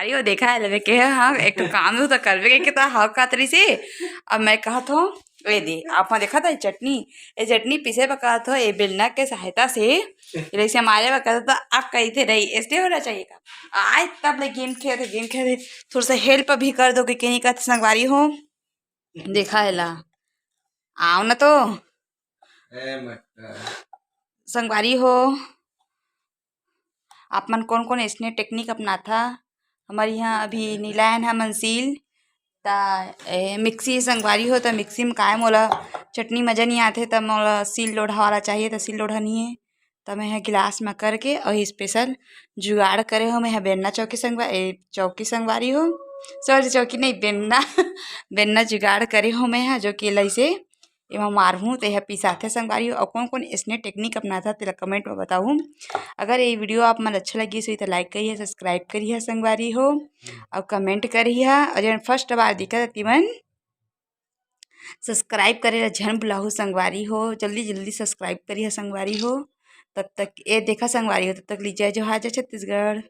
संगवारी हो देखा है लगे के हाँ एक तो काम हो तो करवे के तो हाँ कातरी से अब मैं कहा था ये दे आप देखा था ये चटनी पीसे पका था ये बेलना के सहायता से जैसे हमारे बका तो आप कही थे रही इसलिए होना चाहिए का आज तब ले गेम खेलते थोड़ा सा हेल्प भी कर दो कि कहीं का संगवारी हो देखा है ला आओ ना तो संगवारी हो आप मन कौन कौन इसने टेक्निक अपना था हमारे यहाँ अभी नीलायन है मनसील ता मिक्सी संगवारी हो तो मिक्सी में काय मोला चटनी मज़ा नहीं आते तब मोला सील लोढ़ा वाला चाहिए तो सील लोढ़ा नहीं है तब मैं गिलास में करके और स्पेशल जुगाड़ करे हो मैं बेलना चौकी संगवारी हो सॉरी चौकी नहीं बेलना बेलना जुगाड़ करे हो मैं जो कि लैसे एमा मारहूँ तो यह पिसाथे संगवारी हो और कौन कौन इसने टेक्निक अपनाता तेरा कमेंट में बताऊँ। अगर ये वीडियो आप मन अच्छा लगी सो तो लाइक करिए सब्सक्राइब करिए संगवारी हो और कमेंट करिए और जन फर्स्ट बार दिखा तीमन सब्सक्राइब करे झन बुलाहू संगवारी हो जल्दी जल्दी सब्सक्राइब करिए संगवारी हो तब तक ये देखा संगवारी हो तब तक लीजिए जो हाजर छत्तीसगढ़।